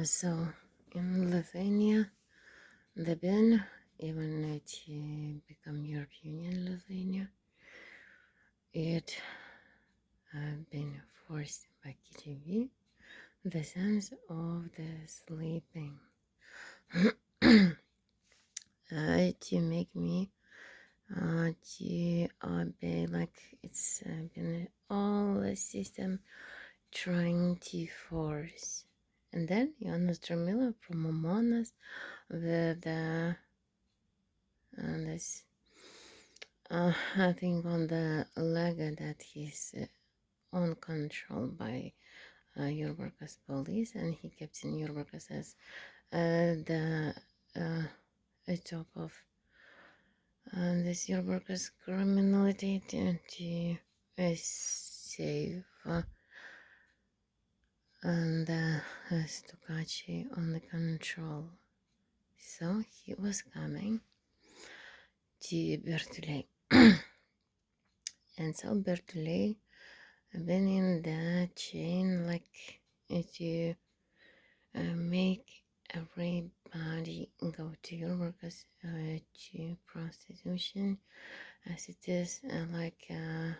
So in Lithuania, the bin, even it become European Union Lithuania, it been forced by KGB the sense of the sleeping to make me to obey, like it's been all the system trying to force. And then Jonas Dramila from Momonas with this I think on the leg that he's on control by Jurbarkas police, and he kept in Jurbarkas as the top of this Jurbarkas criminality to save the Stukachi on the control. So he was coming to Bertulay. And so Bertulay been in the chain like to make everybody go to your workers to prostitution, as it is like a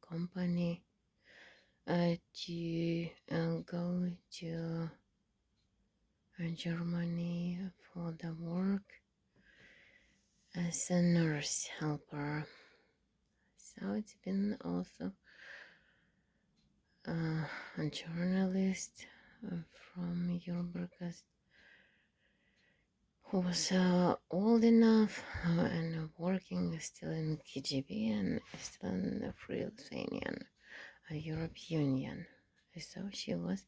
company to go to Germany for the work as a nurse helper. So it's been also a journalist from Jurbarkas who was old enough and working still in KGB and still in the Free Lithuanian European Union. So she was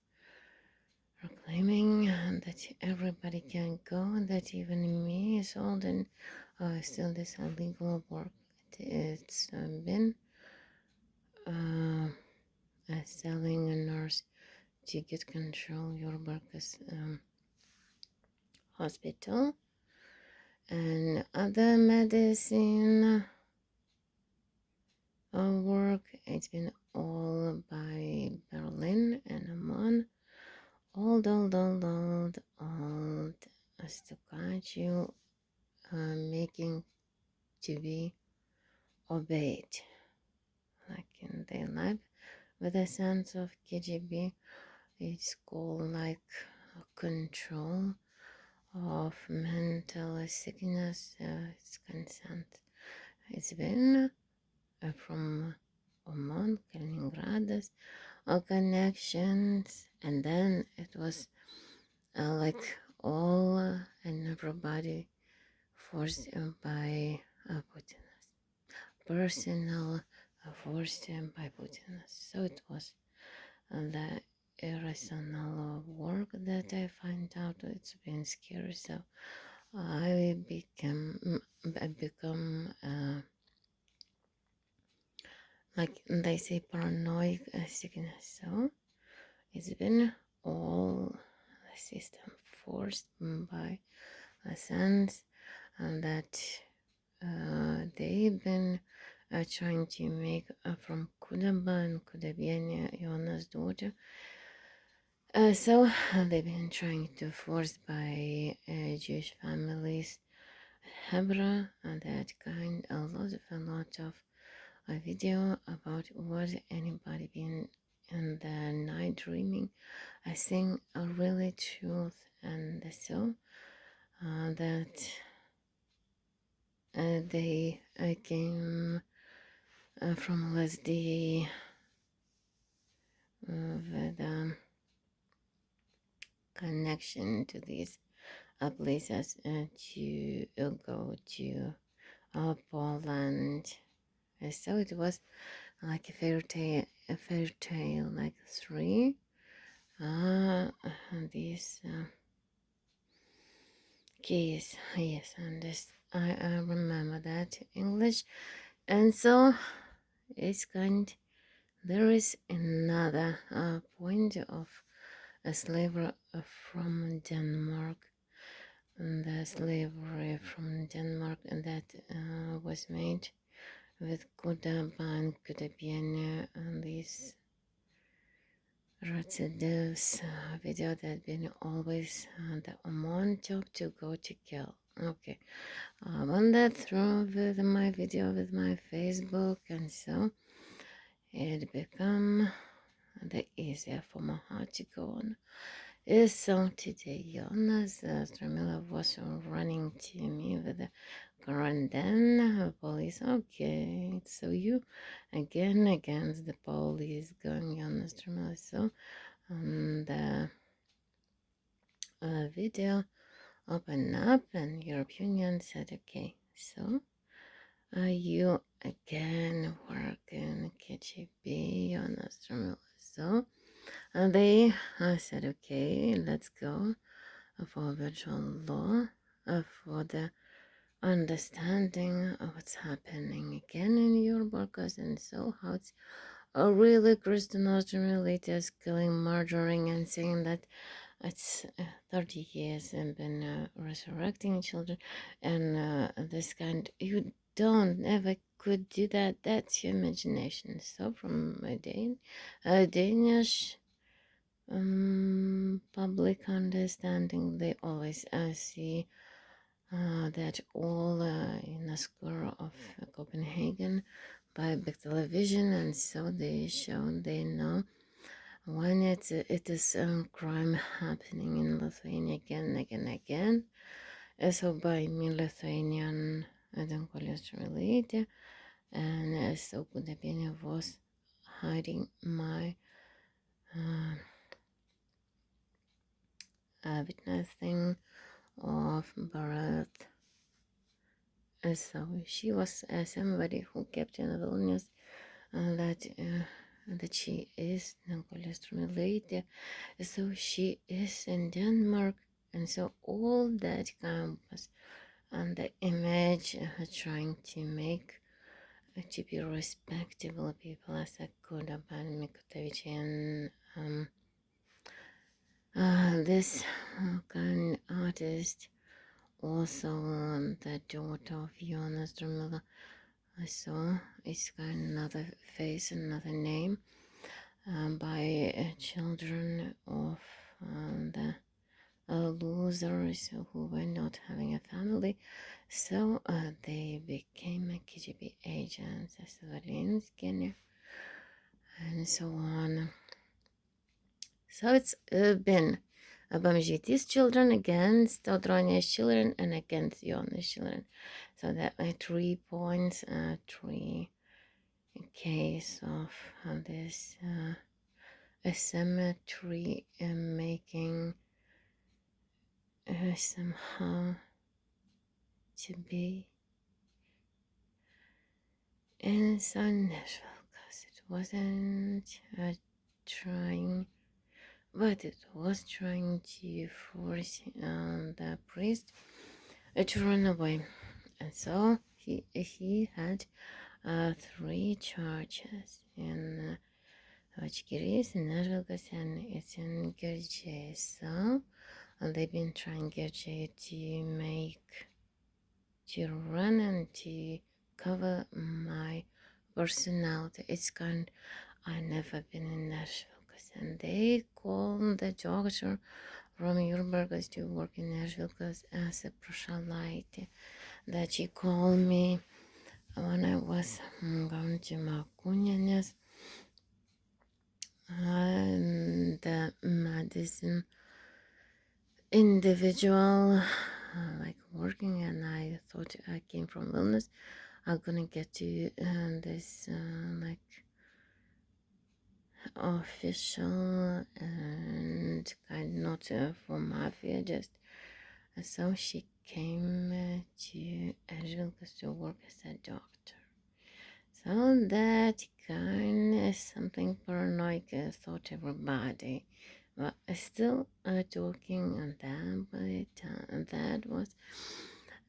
proclaiming that everybody can go, that even me is old and still this illegal work. It's been selling a nurse to get control Jurbarkas hospital and other medicine work. It's been all by Berlin and Amman. Old Stukachu making to be obeyed, like in their life, with a sense of KGB. It's called like control of mental sickness. It's consent. It's been from Oman, Kaliningrad, all connections, and then it was like all and everybody forced by Putin, personal forced by Putin. So it was the irrational work that I find out. It's been scary. So I become like they say paranoid sickness. So it's been all the system forced by a sense that they've been trying to make from Kudaba and Kudabiania, Yona's daughter. So they've been trying to force by Jewish families, Hebra, and that kind. A lot of video about was anybody been in the night dreaming. I think a really truth, and so that they came from LSD with connection to these places to go to Poland. So it was like a fairy tale like three. This case, yes, and this I remember that English, and so it's kind. There is another point of a slavery from Denmark, and the slavery from Denmark, and that was made with Kudaba and Kudabiana and these recidives video that been always the Oman job to go to kill. Okay, I run that through with my video with my Facebook, and so it become the easier for my heart to go on. So today, Jonas Stramila was running to me with the quarantine police. Okay, so you again against the police going Jonas Stramila. So the video opened up, and European Union said, okay, so you again work in KGB Jonas Stramila. So they said, okay, let's go for virtual law, for the understanding of what's happening again in your workers, and so how it's a really Christian related killing, murdering, and saying that it's 30 years and been resurrecting children, and this kind, you don't ever could do that. That's your imagination. So from my Danish public understanding, they always see that all in a score of Copenhagen by big television, and so they show, they know when it is crime happening in Lithuania again and again and again. So by me Lithuanian Dankolis related, and so Kudapienė was hiding my witnessing of birth. So she was somebody who kept in Vilnius that she is non-cholesterol. So she is in Denmark, and so all that campus and the image trying to make to be respectable people as a Kudapan Mikotovich and this kind artist, also the daughter of Jonas Drumilla. So it's got another face, another name by children of the losers who were not having a family. So they became KGB agents, Svalinsky, and so on. So it's been Bamjiti's children against Audronia's children and against Yona's children. So that 3 points, 3 case of this asymmetry making somehow to be in San Nashville, because it wasn't trying, but it was trying to force the priest to run away, and so he had 3 charges in Vachgiris, in Nashville, and it's in Gerjay. So they've been trying Gerjay to run and to cover my personality. It's kind, I never been in Nashville, and they call the doctor from Nuremberg to work in Nashville because as a proselyte, that she called me when I was going to Makunianes and the medicine individual like working, and I thought I came from Vilnius. I'm gonna get to this like official and kind not for mafia, just so she came to Asheville to work as a doctor. So that kind is something paranoid, thought everybody. But I still talking on that, but that was,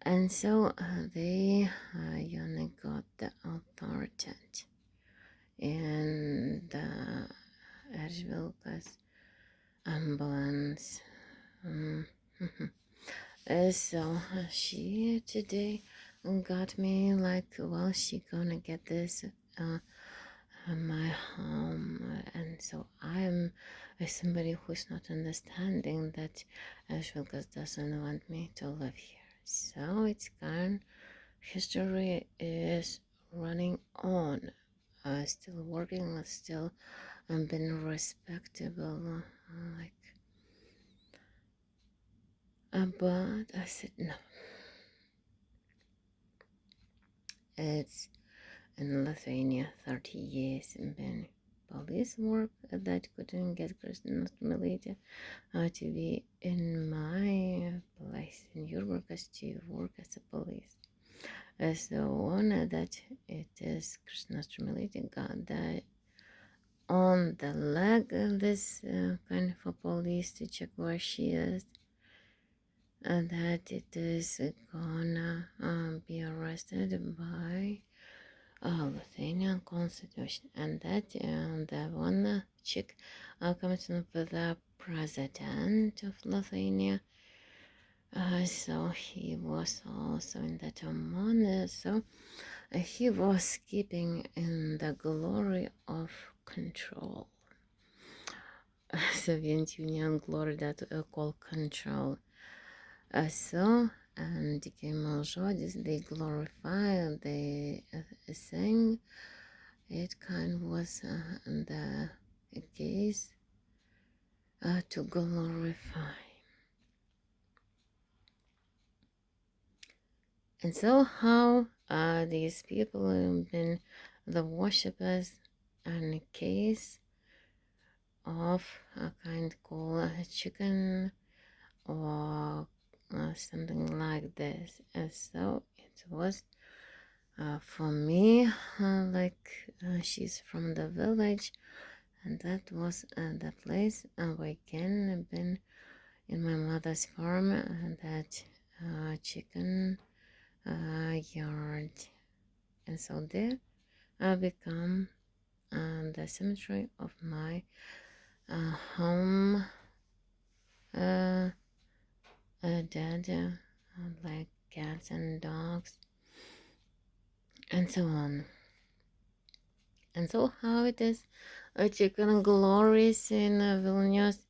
and so they got the authority in the Asheville ambulance. So she today got me like, well, she gonna get this my home, and so I'm somebody who's not understanding that Ashvilkas doesn't want me to live here. So it's kind history is running on, still working, still being respectable, like. But I said no. It's in Lithuania 30 years been police work that couldn't get Christian military to be in my place in Europe as to work as a police. As the one that it is Christian military got that on the leg of this kind of a police to check where she is, and that it is gonna be arrested by Lithuanian constitution, and that the one chick comes in with the president of Lithuania. So he was also in that money. So he was keeping in the glory of control. Soviet Union glory that called control. So and tikėjimo žodis, they glorify, they sing. It kind of was the case to glorify. And so how these people have been the worshippers in a case of a kind called chicken or something like this. And so it was for me, she's from the village, and that was the place where Ken had been in my mother's farm, that chicken yard. And so there I become the cemetery of my home dad, like cats and dogs, and so on. And so how it is chicken glories in Vilnius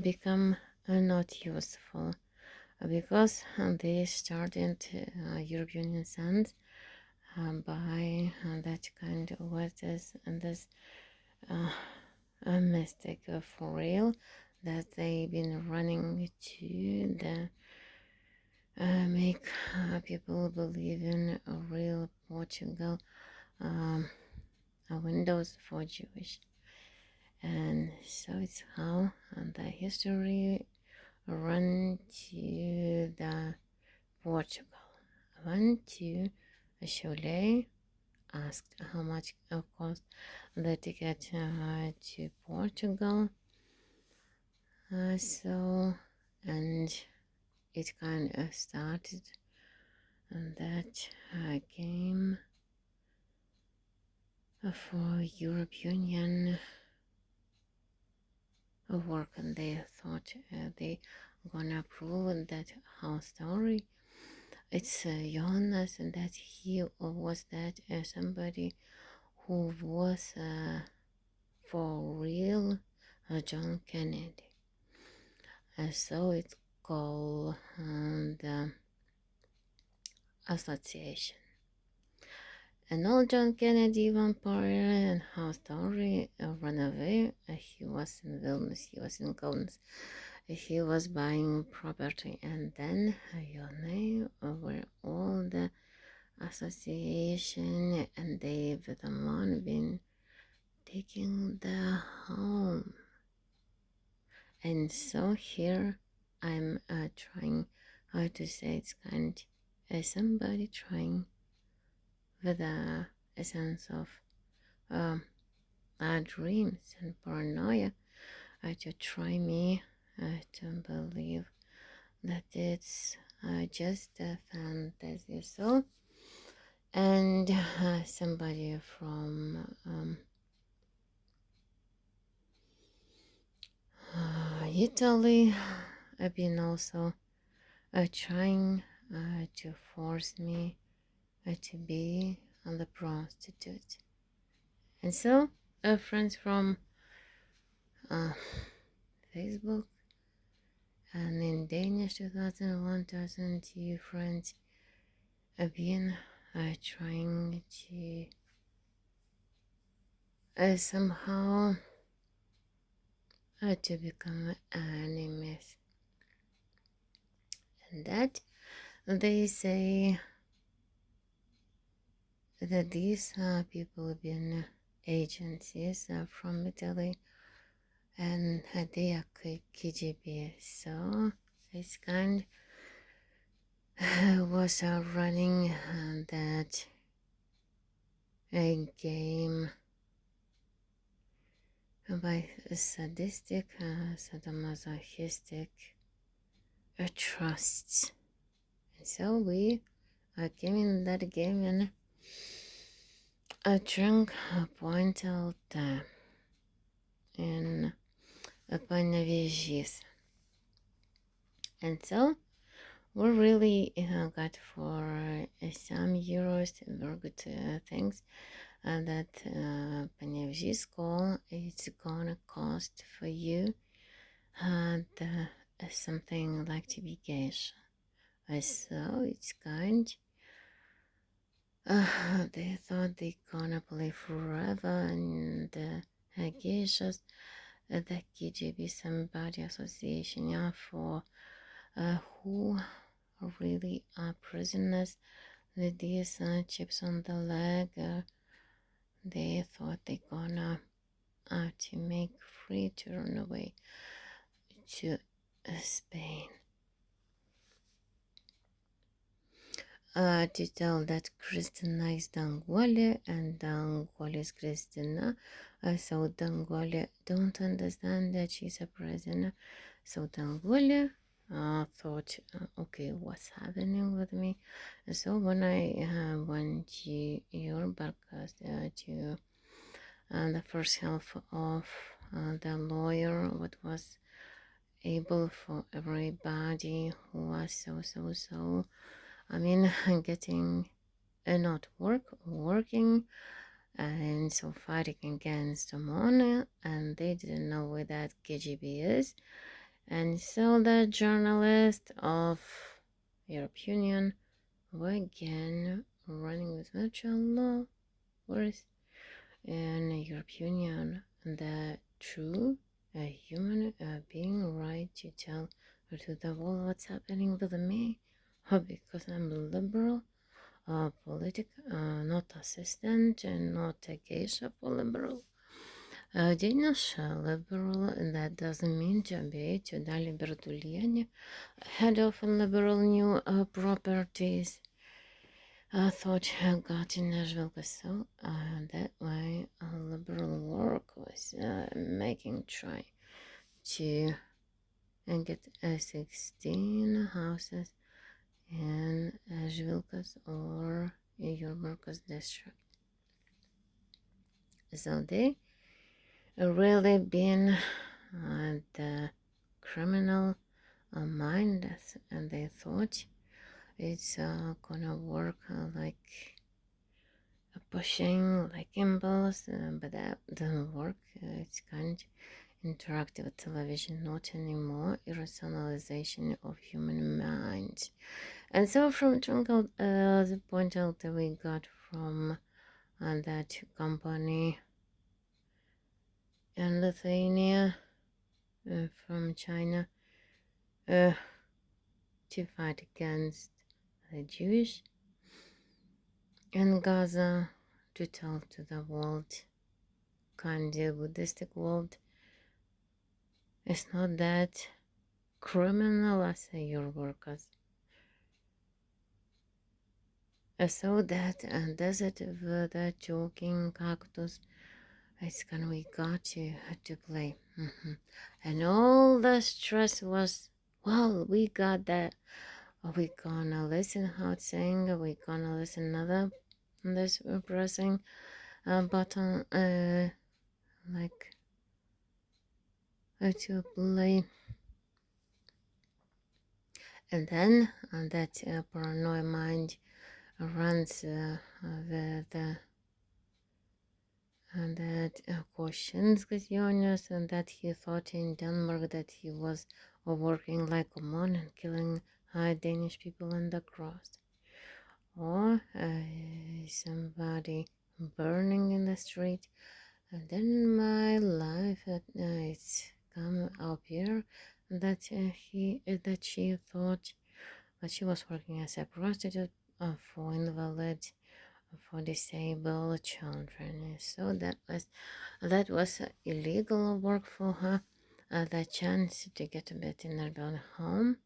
become not useful because they started European Union by that kind of what is and this a mistake for real that they've been running to the make people believe in a real Portugal windows for Jewish. And so it's how the history run to the Portugal. I went to Cholet, asked how much it cost the ticket to Portugal. And it kind of started and that came for European Union work, and they thought they gonna prove that our story it's Jonas, and that he was that somebody who was for real John Kennedy. So it's called the association. And old John Kennedy vampire and how story ran away. He was in Vilnius, he was in Kaunas, he was buying property, and then your name were all the association, and they with the man been taking the home. And so here I'm trying how to say it's kind somebody trying with a sense of dreams and paranoia to try me to believe that it's just a fantasy. So, and somebody from Italy have been also trying to force me to be the prostitute. And so friends from Facebook, and in Danish 2001, 2002 friends have been trying to somehow to become enemies, and that they say that these people have been agencies from Italy, and they are KGB. So this kind was running that a game by sadistic, sadomasochistic trusts. And so we came in that game and drank a point out in Panevėžys. And so we really got for some euros very good things. And that Panevėžys call is gonna cost for you and something like to be cash. So it's kind. They thought they gonna play forever and geishas the KGB Somebody Association, yeah, for who really are prisoners with these chips on the leg. They thought they gonna to make free to run away to Spain. To tell that Christina is Danguole and Danguole is Christina. So Danguole don't understand that she's a prisoner. So Danguole thought, okay, what's happening with me? So when I went to your podcast to the first half of the lawyer, what was able for everybody who was so I mean getting not working and so fighting against the money, and they didn't know where that KGB is. And so the journalist of European Union were again running with martial law. Whereas in the European Union, the true human being right to tell to the world what's happening with me, because I'm liberal, not assistant, and not a geisha for liberal. Danish liberal, that doesn't mean to be to Dali Bertuliani, head of liberal new properties. I thought I got in Nashville, so that way liberal work was making try to get 16 houses in Ashvilkas or Yormarkas district. So they really been the criminal mind, and they thought it's gonna work like pushing like impulse, but that doesn't work. It's kind of interactive television, not anymore irrationalization of human mind. And so from Trunkel, the point out that we got from that company in Lithuania, from China, to fight against the Jewish, and Gaza to tell to the world, kind of Buddhistic world, it's not that criminal as your workers. So that desert of the joking cactus, it's kind we got to play. And all the stress was, well, we got that. We gonna listen how it's saying, we gonna listen another this pressing button like to play. And then that paranoid mind runs with and that questions Christianius, and that he thought in Denmark that he was working like a man and killing Danish people on the cross, or somebody burning in the street. And then my life it's come up here that she thought that she was working as a prostitute for invalid, for disabled children. So that was illegal work for her. The chance to get a bit in her own home.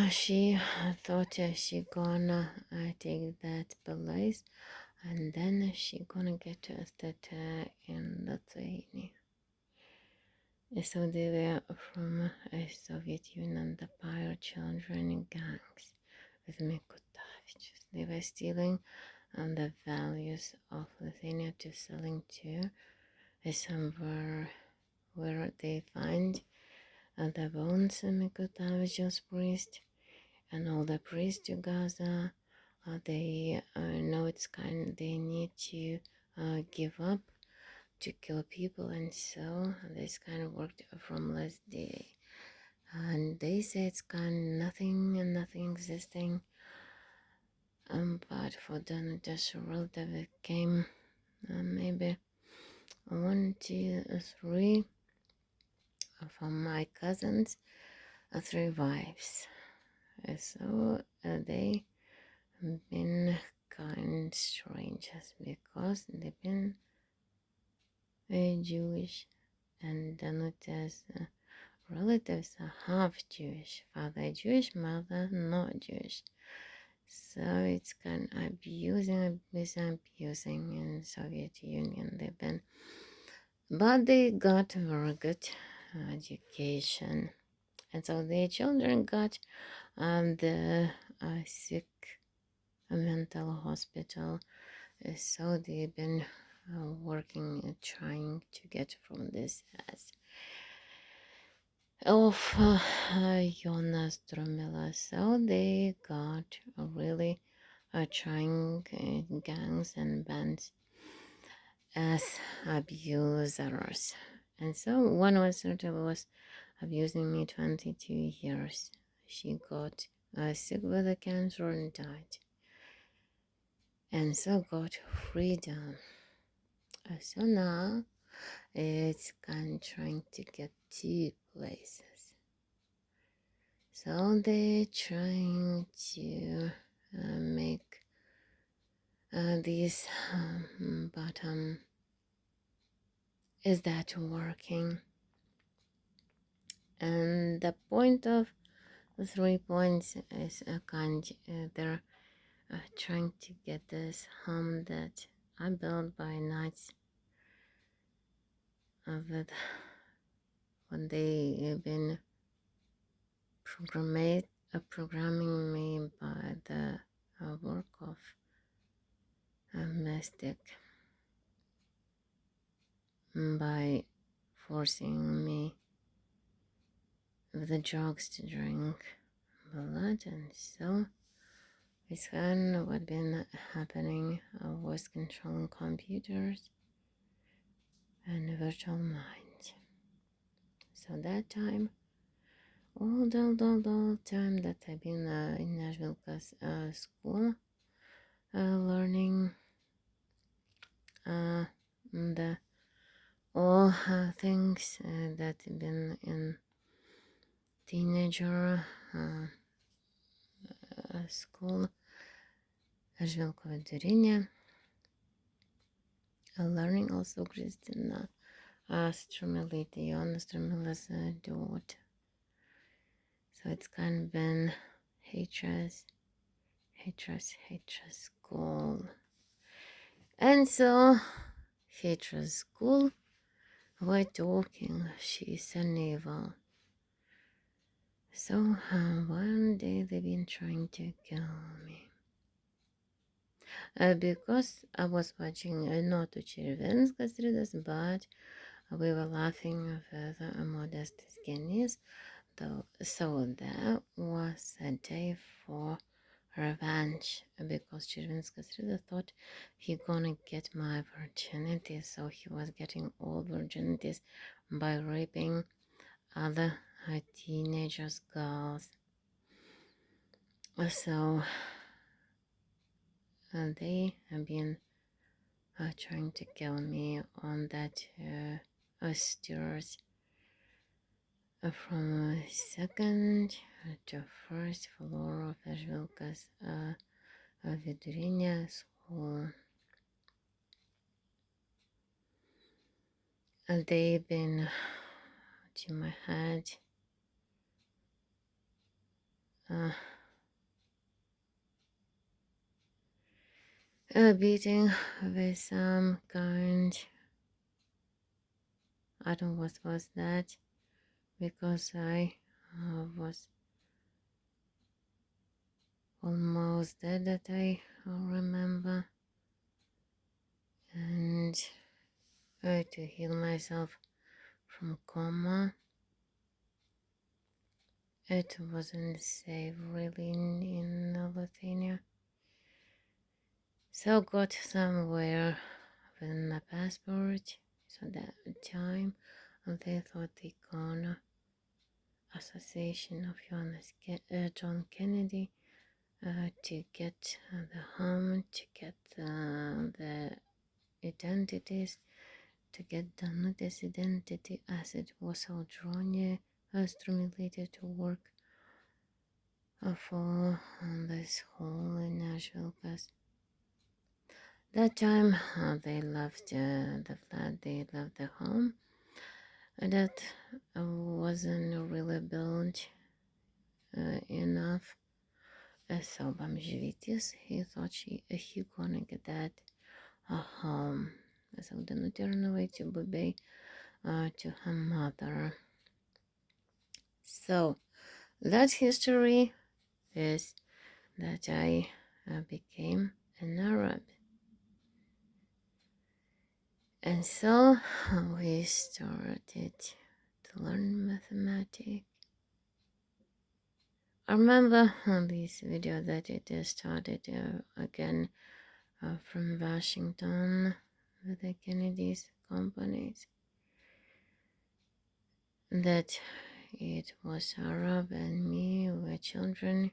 She thought she gonna take that place, and then she gonna get tested in Lithuania. So they were from Soviet Union, the pirate children gangs with Mikutavichus. They were stealing the values of Lithuania to selling to somewhere where they find the bones of Mikutavichus priest and all the priests together. They know they need to give up to kill people, and so this kind of worked from last day. And they say it's kind of nothing existing. But for the industrial that became maybe 1, 2, 3 from my cousins, 3 wives. So they been kind strange because they've been Jewish, and Danuta's relatives are half Jewish, father Jewish, mother not Jewish. So it's kind of abusing in Soviet Union. They've been, but they got very good education, and so their children got the sick mental hospital. So they've been working, trying to get from this as of Jonas Drumila. So they got really trying gangs and bands as abusers. And so one was abusing me 22 years. She got sick with a cancer and died. And so got freedom. So now it's kind of trying to get 2 places. So they're trying to make these, but is that working? And the point of the 3 points is they're trying to get this home that I built by nights of it when they've been programming me by the work of a mystic, by forcing me with the drugs to drink blood. And so it's kind of what been happening. I was controlling computers and virtual mind. So that time, all the time that I've been in Nashville school, learning the all things that have been in teenager school, Žvilko vidurinė, learning also Kristina Strumilaitė, Jonas Strumila's daughter. So it's kind of been hatred school. And so hatred school, we're talking, she's an evil. So one day they've been trying to kill me. Because I was watching not Červinskas Ridas, but we were laughing with Modestas Genis. So that was a day for revenge because Chirvinskas really thought he gonna get my virginity, so he was getting all virginities by raping other teenagers, girls. So they have been trying to kill me on that stairs from second to first floor of Žvilkas vidurinė school. And they've been to my head beating with some kind. I don't know what was that because I was almost dead that I remember, and to heal myself from coma. It wasn't safe really in Lithuania. So got somewhere with my passport. So that time they thought they gonna association of John Kennedy to get the home, to get the identities, to get Danutės identity as it was Audronė stimulated to work for this hole in Nashville. Because that time they left the flat, they left the home. That wasn't really built enough. So Bamžvytis, he thought he gonna get that home. So Danutė ran away to Bubei to her mother. So that history is that I became an Arab. And so we started to learn mathematics. I remember on this video that it started again from Washington with the Kennedy's companies. That it was Arab and me, we were children.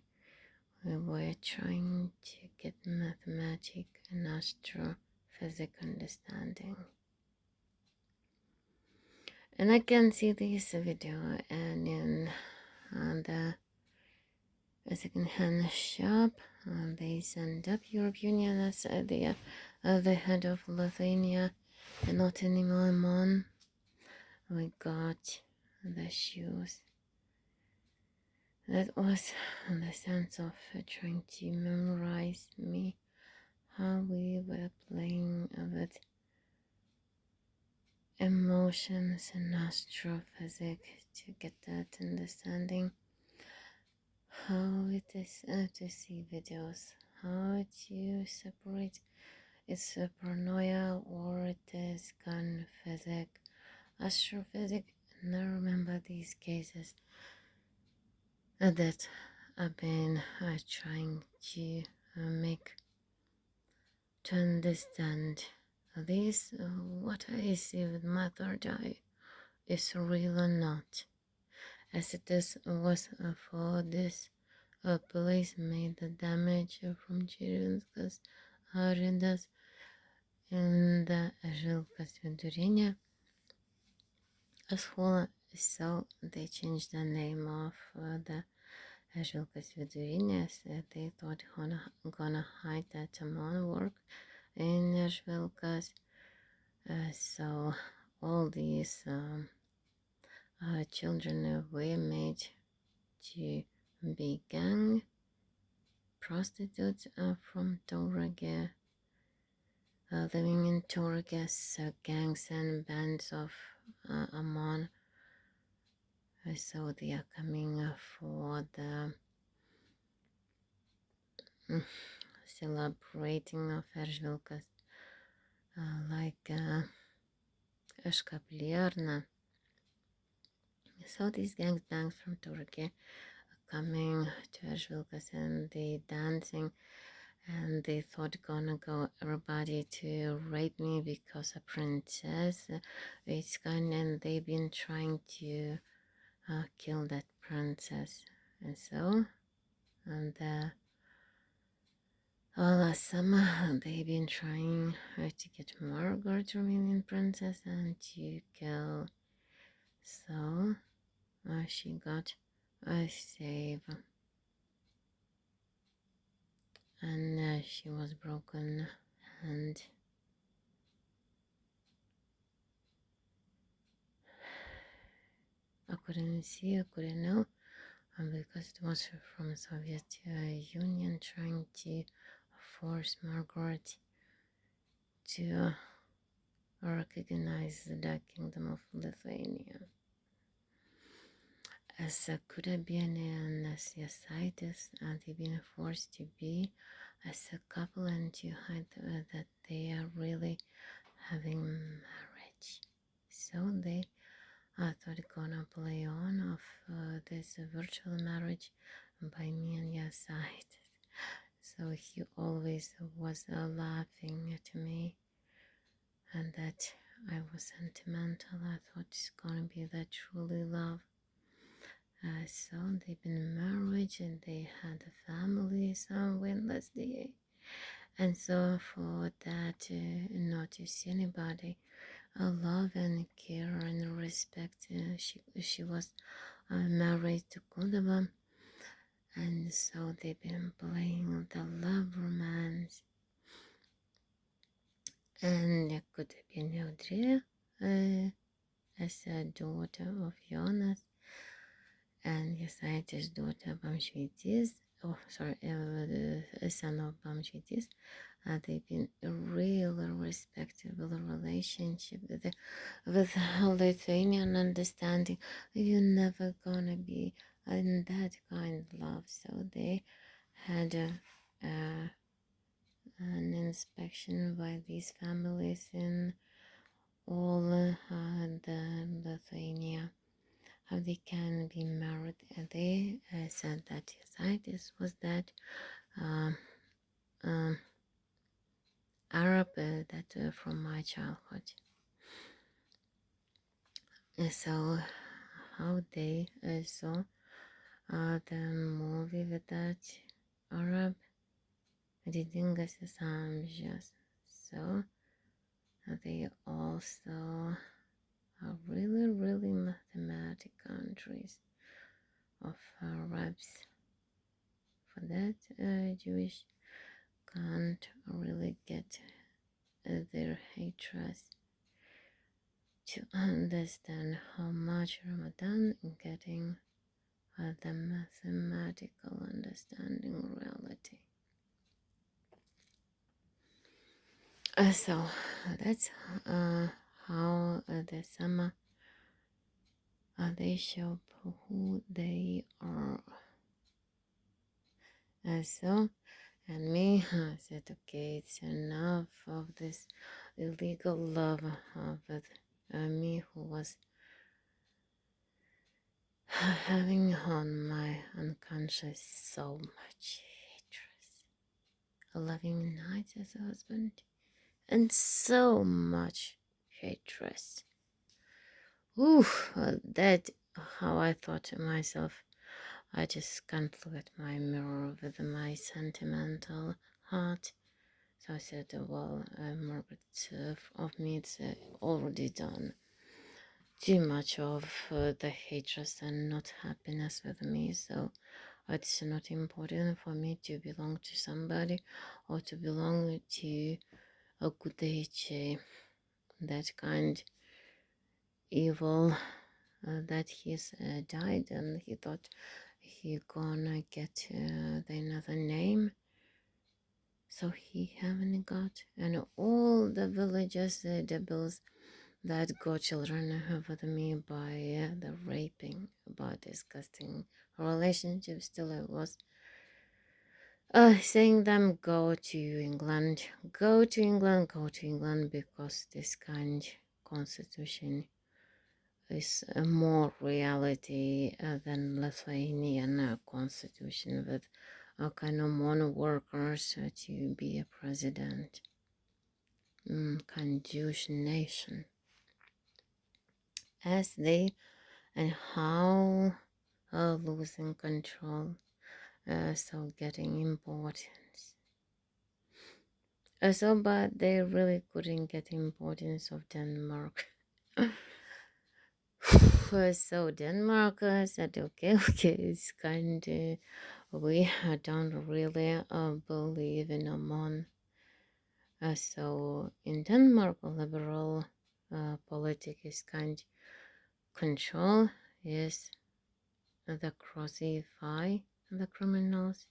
We were trying to get mathematics and astrophysics understanding. And I can see this video and in the second-hand shop. They send up European Union as the head of Lithuania, and not anymore Mon. We got the shoes. That was the sense of trying to memorize me, how we were playing with emotions and astrophysics to get that understanding. How it is to see videos, how to separate it's paranoia or it is gun physics, astrophysics, and I remember these cases that I've been trying to make to understand this, what I see with my third eye is real or not, as it is was for this police made the damage from Chirvinskas Aridas in the Žvilkas vidurinė school, so they changed the name of the Žvilkas vidurinės. They thought gonna hide that Amon work in Žvilkas. So all these children were made to be gang prostitutes from Tauragė, living in Tauragės, gangs and bands of Amon. So they are coming for the celebrating of Žvilkas, like Škaplierna. So these gangs from Tauragė coming to Ashvilkas and they dancing, and they thought gonna go everybody to rape me because a princess. It's kind, and they've been trying to kill that princess, and so and last summer they've been trying to get Margaret, Romanian princess, and to kill. So she got saved, and she was broken, and I couldn't see, I couldn't know, because it was from Soviet Union trying to force Margaret to recognize the Kingdom of Lithuania. As could have been an Asiatides, and they've been forced to be as a couple and to hide that they are really having marriage. So they thought gonna play on of this virtual marriage by me and your side. So he always was laughing at me, and that I was sentimental. I thought it's gonna be that truly love. So they've been married and they had a family somewhere last year. And so for that, not to see anybody, love and care and respect, she was married to Kudaba. And so they've been playing the love romance. And could have been Audrey as a daughter of Jonas, and Jasaitis' daughter Bamshvitis, a son of Bamshvitis. They've been a real respectable relationship with Lithuanian understanding. You're never gonna be in that kind of love. So they had an inspection by these families in all the Lithuania, how they can be married. And they said that this was that Arab that from my childhood. So how they saw the movie with that Arab didingasis amžius. So they also are really mathematic countries of Arabs. For that, Jewish can't really get their hatred to understand how much Ramadan getting the mathematical understanding reality. So that's how the summer they show who they are. So, and me said, okay, it's enough of this illegal love with me, who was having on my unconscious so much hatred, loving night as a husband, and so much hatred. Ooh, that how I thought to myself. I just can't look at my mirror with my sentimental heart. So I said, well, Margaret, of me, it's already done. Too much of the hatred and not happiness with me. So it's not important for me to belong to somebody or to belong to a good age, that kind evil that he's died, and he thought he gonna get another name, so he haven't got. And all the villagers, the bills that got children with me by the raping, by disgusting relationship, still I was saying them, go to England, go to England, go to England, because this kind constitution is more reality than Lithuanian constitution with a kind of mono workers to be a president. Kind Jewish nation as they and how losing control, so getting importance. But they really couldn't get importance of Denmark. So Denmark said, okay, okay, it's kind of, we don't really believe in Amon. So in Denmark, liberal politics is kind control is the crucify the criminals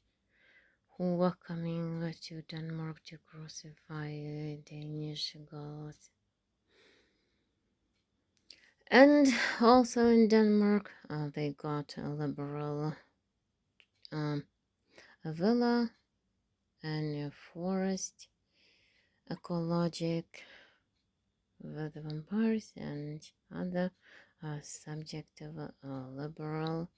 who were coming to Denmark to crucify Danish gods. And also in Denmark, they got a liberal a villa and a forest, ecologic with vampires and other subject of liberal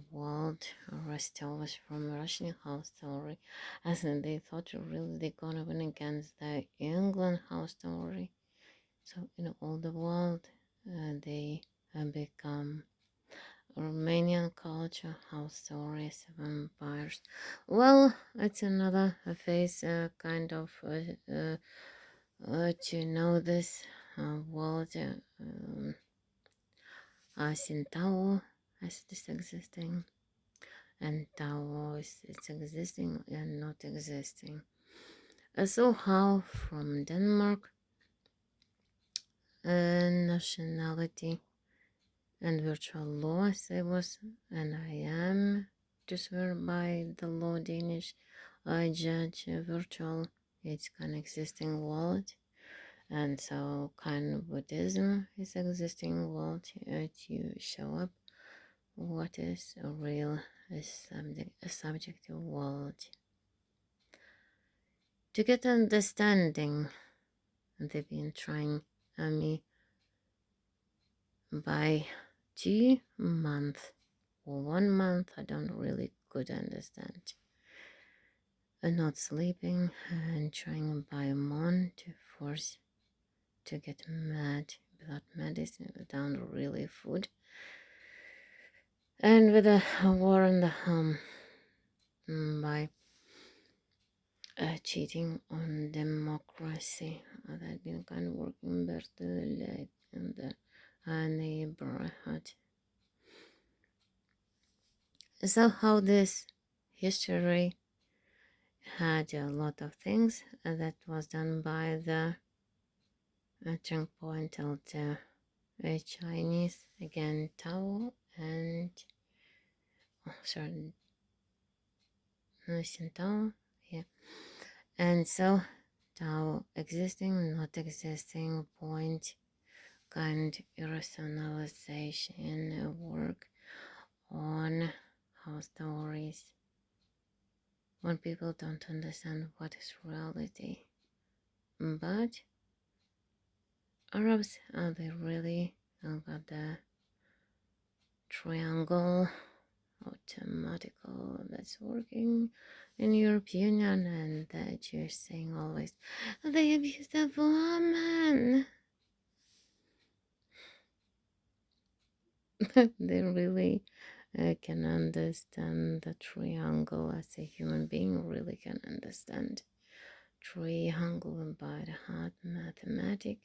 world restores from Russian house story, as in they thought really they gonna win against the England house story. So in all the world, they become Romanian culture, house stories, vampires. Well, it's another phase, kind of to know this world. Tao as it is existing, and Tao is it's existing and not existing. So how from Denmark, nationality and virtual law as I was, and I am to swear by the law Danish. I judge virtual, it's an existing world, and so kind of Buddhism is existing world to show up what is a real a subjective world. To get understanding, they've been trying me by 2 months or 1 month. I don't really good understand. And not sleeping and trying by a month to force to get mad without medicine, without really food, and with a war on the by cheating on democracy. That been kind of working better like in the neighborhood. So how this history had a lot of things that was done by the turning point of the Chinese, again Tao and sorry, Tao, yeah. And so Tao existing, not existing, point, kind irrationalization work on how stories when people don't understand what is reality. But Arabs, they really got the triangle automatical that's working in European Union, and that you're saying always they abuse the woman. They really can understand the triangle as a human being really can understand triangle by the hard mathematic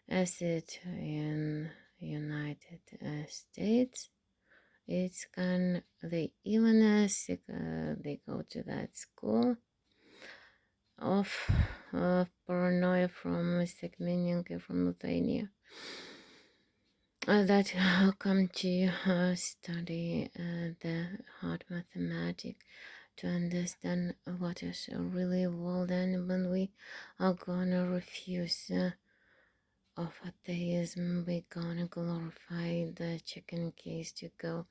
as it in United States. It's kind they even as they go to that school of paranoia from Sekmeninka from Lithuania that come to study the hard mathematics to understand what is really world, and when we are gonna refuse of atheism, we gonna glorify the chicken case to go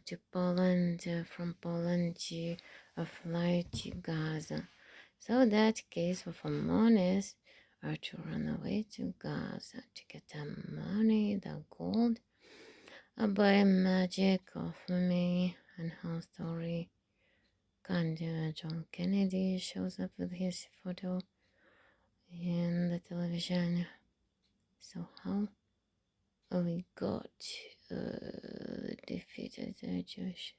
to Poland, from Poland to fly to Gaza. So that case of Amon is to run away to Gaza to get the money, the gold, by magic of me and how story kind John Kennedy shows up with his photo in the television. So how we got defeated the Jewish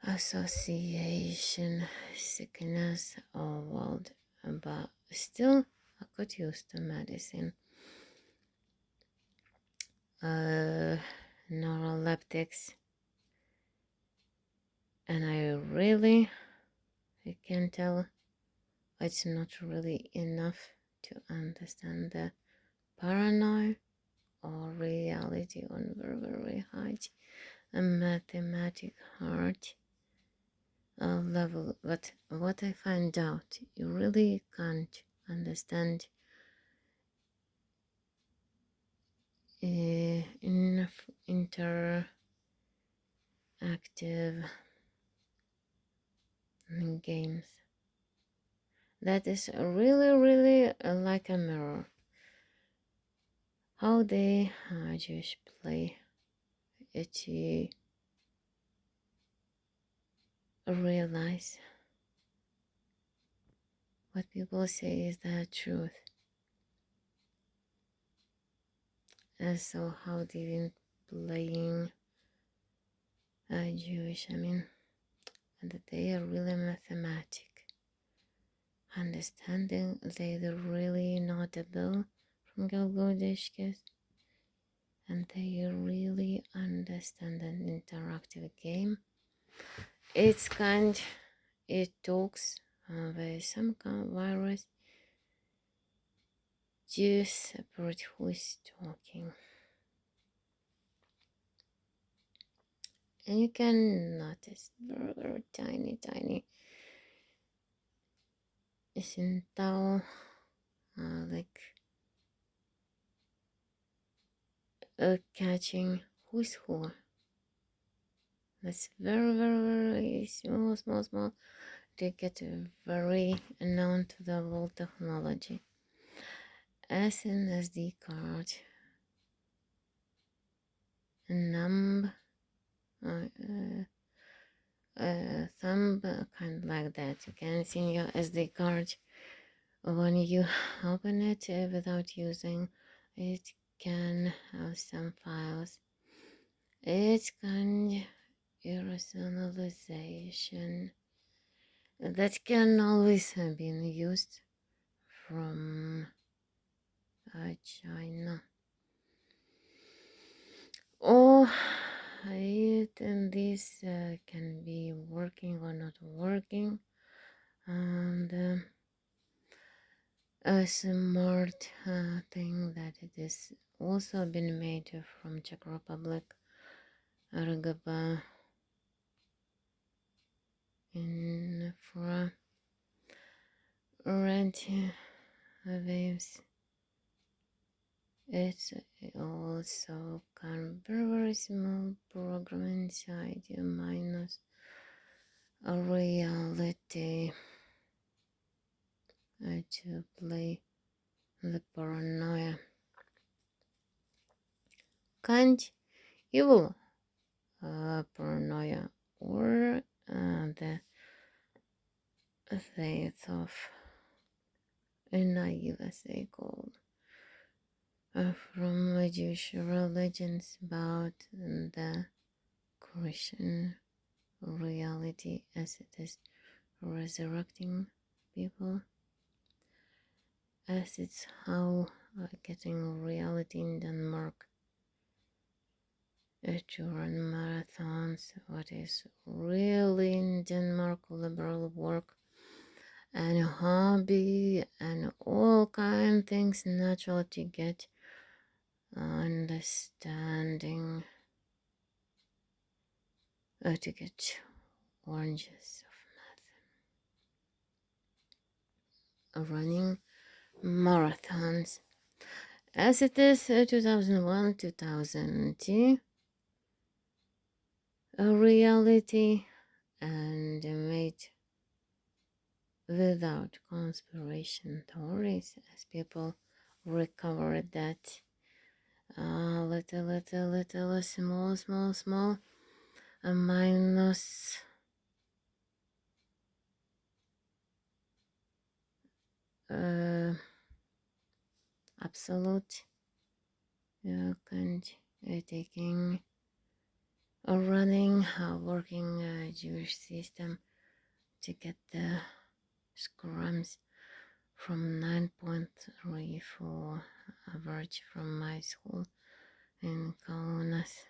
Association sickness or world, but still I got used to medicine. Neuroleptics, and I can tell it's not really enough to understand the paranoia or reality on very, very high mathematic hard level. But what I find out, you really can't understand enough interactive games. That is really, really like a mirror. How they just play it to realize what people say is the truth. And so how they've been playing Jewish, and that they are really mathematic. Understanding they're really not a bill from Galgodishkes, and they really understand an interactive game. It talks with some kind of virus to separate who is talking. And you can notice very, very tiny Sintao, like catching who's who. That's very, very, very small to get very known to the world technology. As an SD card, thumb, kind of like that. You can see your SD card when you open it without using it. Can have some files. It can personalization that can always have been used from China. Oh, and this can be working or not working, and a smart thing that it is also been made from Czech Republic, RGB infra red waves. It's also kind of very small program inside you minus a reality to play the paranoia. Can't evil paranoia or the faith of naive as they call from Jewish religions about the Christian reality as it is resurrecting people, as it's how getting reality in Denmark to run marathons, what is really in Denmark liberal work and hobby and all kind of things natural to get understanding, to get oranges of running marathons as it is 2001 2002 a reality and made without conspiracy theories, as people recovered that little, small, a minus uh, absolute, and taking a running, working Jewish system to get the scrums from 9.3 for average from my school in Kaunas.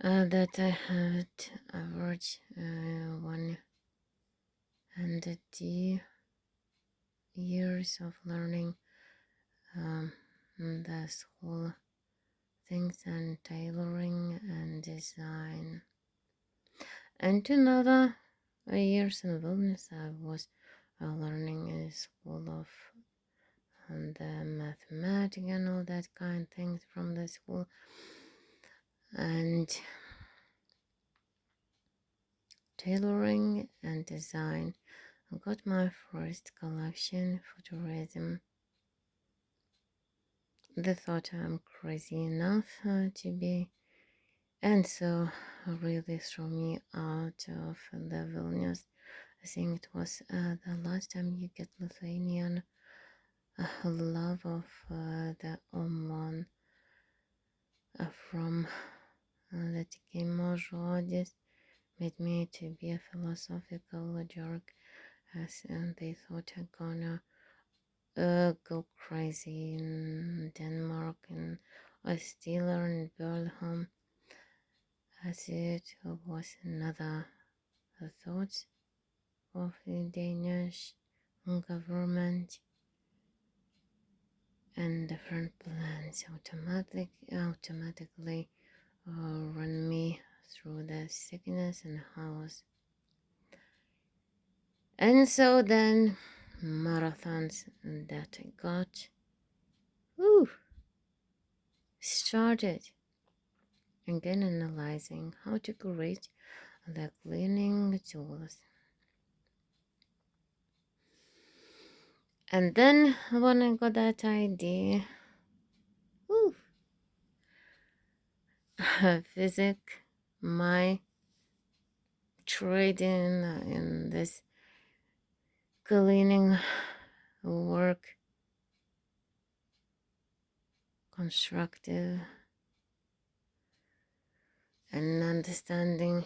That I had average 100 years of learning the school things and tailoring and design. And another years in Vilnius I was learning in school of the mathematics and all that kind of things from the school. And tailoring and design. I got my first collection for tourism. They thought I'm crazy enough to be, and so really threw me out of the Vilnius. I think it was the last time you get Lithuanian love of the Oman from the tikėjimo žodis made me to be a philosophical jerk, as they thought I'm gonna go crazy in Denmark and I still learned Berlham, as it was another thought of the Danish government and different plans automatically run me through the sickness and house. And so then marathons that I got started again analyzing how to create the cleaning tools. And then when I got that idea, physics, my trading in this cleaning work, constructive, and understanding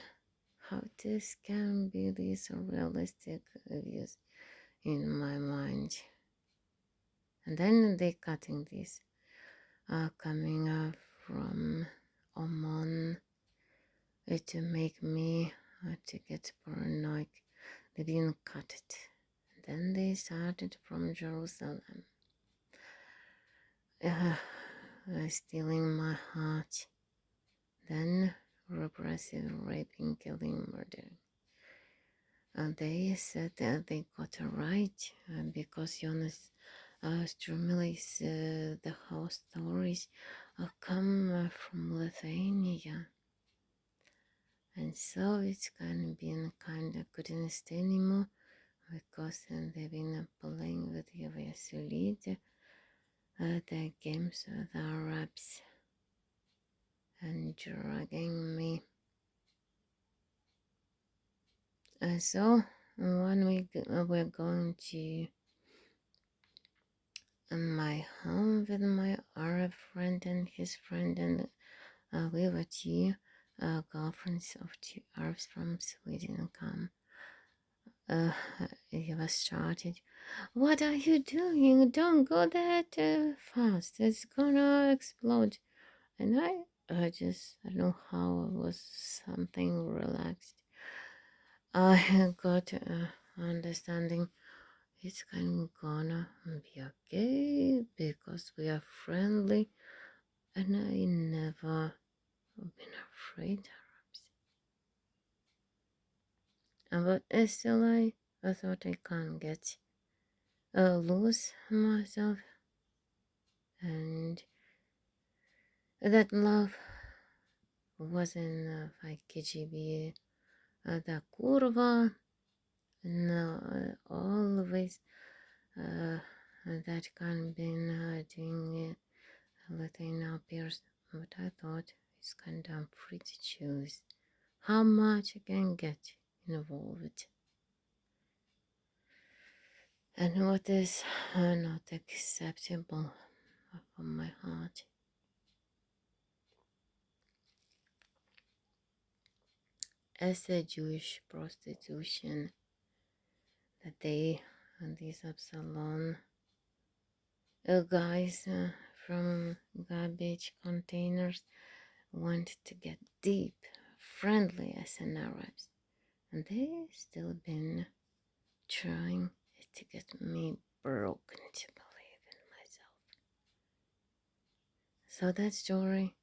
how this can be these realistic views in my mind. And then they cutting this coming from Oman to make me to get paranoid. They didn't cut it. Then they started from Jerusalem, stealing my heart. Then repressive raping, killing, murder. And they said that they got it right because Jonas Strumelis, the house stories come from Lithuania. And so it's kind of been kind of couldn't stay anymore because they've been playing with Yavasulid, the games with the Arabs and dragging me. So when we're going to my home with my Arab friend and his friend, and we were two girlfriends of two Arabs from Sweden come. He was started. What are you doing? Don't go that fast. It's gonna explode. And I don't know how I was something relaxed. I got understanding it's kind of gonna be okay because we are friendly, and I never been afraid. But still, I thought I can't get lose myself, and that love wasn't like KGB the curva, no, always that can been doing Latina appears, but I thought it's kind of free to choose how much I can get involved and what is not acceptable from my heart. As a Jewish prostitution, that they and these Absalom guys from garbage containers want to get deep, friendly as an Arabs, and they still been trying to get me broken to believe in myself. So that story,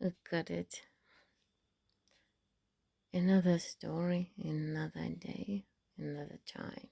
I got it. Another story, another day, another time.